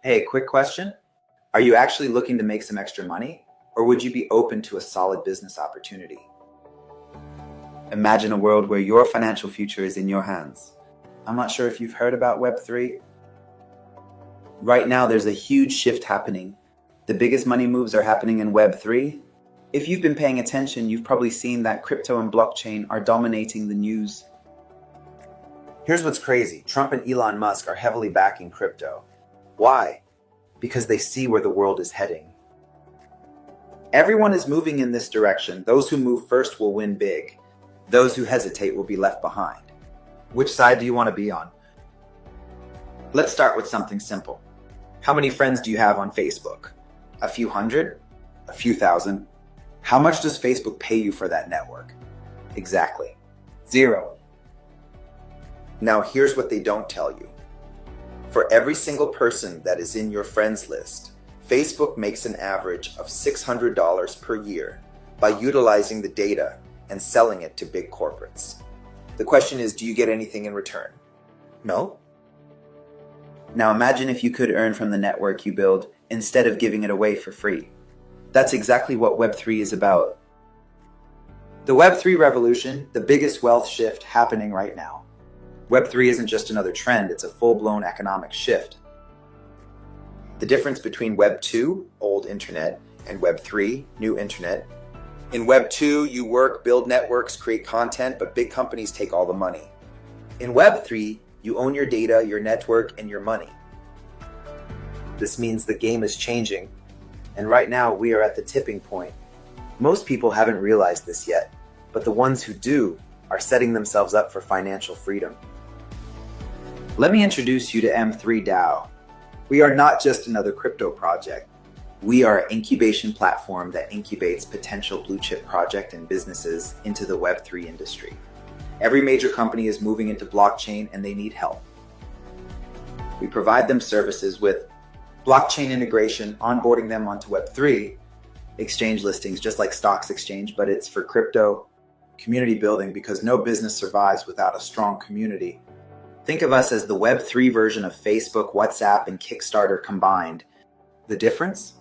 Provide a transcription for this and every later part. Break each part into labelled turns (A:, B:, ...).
A: Hey, quick question. Are you actually looking to make some extra money, or would you be open to a solid business opportunity? Imagine a world where your financial future is in your hands. I'm not sure if you've heard about Web3. Right now, there's a huge shift happening. The biggest money moves are happening in Web3. If you've been paying attention, you've probably seen that crypto and blockchain are dominating the news. Here's what's crazy. Trump and Elon Musk are heavily backing crypto. Why? Because they see where the world is heading. Everyone is moving in this direction. Those who move first will win big. Those who hesitate will be left behind. Which side do you want to be on? Let's start with something simple. How many friends do you have on Facebook? A few hundred? A few thousand? How much does Facebook pay you for that network? Exactly. Zero. Now here's what they don't tell you. For every single person that is in your friends list, Facebook makes an average of $600 per year by utilizing the data and selling it to big corporates. The question is, do you get anything in return? No? Now imagine if you could earn from the network you build instead of giving it away for free. That's exactly what Web3 is about. The Web3 revolution, the biggest wealth shift happening right now. Web3 isn't just another trend, it's a full-blown economic shift. The difference between Web 2, old internet, and Web 3, new internet. In Web 2, you work, build networks, create content, but big companies take all the money. In Web 3, you own your data, your network, and your money. This means the game is changing, and right now we are at the tipping point. Most people haven't realized this yet, but the ones who do are setting themselves up for financial freedom. Let me introduce you to M3 DAO. We are not just another crypto project. We are an incubation platform that incubates potential blue chip projects and businesses into the Web3 industry. Every major company is moving into blockchain and they need help. We provide them services with blockchain integration, onboarding them onto Web3, exchange listings, just like stocks exchange, but it's for crypto, community building, because no business survives without a strong community. Think of us as the Web3 version of Facebook, WhatsApp, and Kickstarter combined. The difference?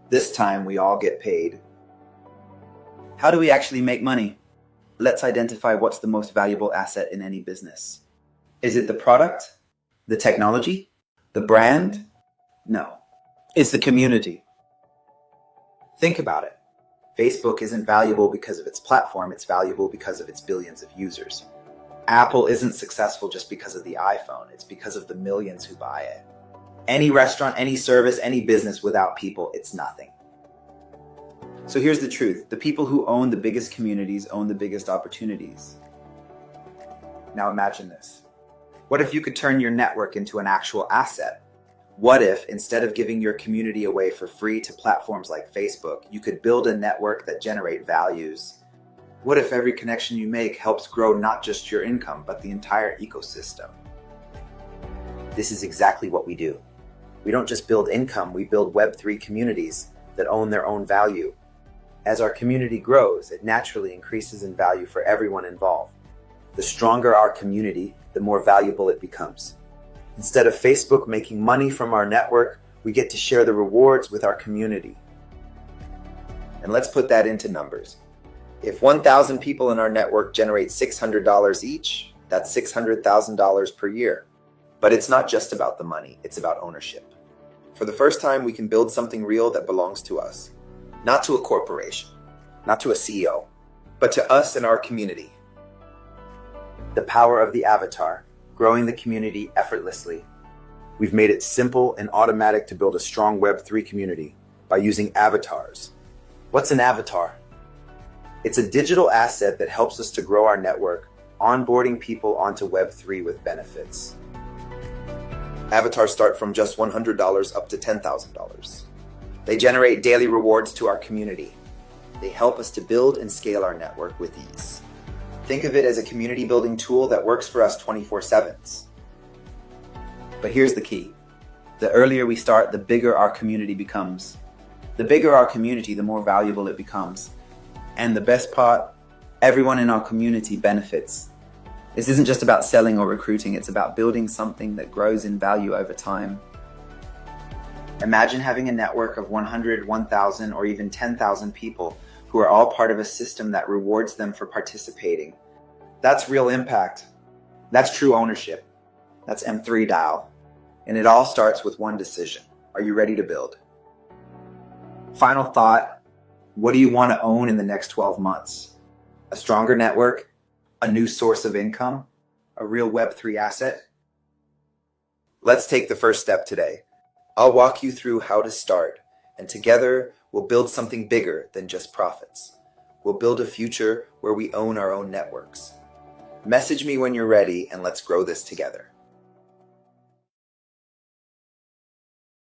A: This time we all get paid. How do we actually make money? Let's identify what's the most valuable asset in any business. Is it the product? The technology? The brand? No. It's the community. Think about it. Facebook isn't valuable because of its platform, it's valuable because of its billions of users. Apple isn't successful just because of the iPhone, it's because of the millions who buy it. Any restaurant, any service, any business without people, it's nothing. So here's the truth. The people who own the biggest communities own the biggest opportunities. Now imagine this. What if you could turn your network into an actual asset? What if, instead of giving your community away for free to platforms like Facebook, you could build a network that generates values? What if every connection you make helps grow not just your income, but the entire ecosystem? This is exactly what we do. We don't just build income, we build Web3 communities that own their own value. As our community grows, it naturally increases in value for everyone involved. The stronger our community, the more valuable it becomes. Instead of Facebook making money from our network, we get to share the rewards with our community. And let's put that into numbers. If 1,000 people in our network generate $600 each, that's $600,000 per year. But it's not just about the money, it's about ownership. For the first time, we can build something real that belongs to us. Not to a corporation, not to a CEO, but to us and our community. The power of the avatar, growing the community effortlessly. We've made it simple and automatic to build a strong Web3 community by using avatars. What's an avatar? It's a digital asset that helps us to grow our network, onboarding people onto Web3 with benefits. Avatars start from just $100 up to $10,000. They generate daily rewards to our community. They help us to build and scale our network with ease. Think of it as a community building tool that works for us 24/7. But here's the key. The earlier we start, the bigger our community becomes. The bigger our community, the more valuable it becomes. And the best part, everyone in our community benefits. This isn't just about selling or recruiting, it's about building something that grows in value over time. Imagine having a network of 100, 1,000, or even 10,000 people who are all part of a system that rewards them for participating. That's real impact. That's true ownership. That's M3 dial. And it all starts with one decision. Are you ready to build? Final thought. What do you want to own in the next 12 months? A stronger network? A new source of income? A real Web3 asset? Let's take the first step today. I'll walk you through how to start, and together we'll build something bigger than just profits. We'll build a future where we own our own networks. Message me when you're ready, and let's grow this together.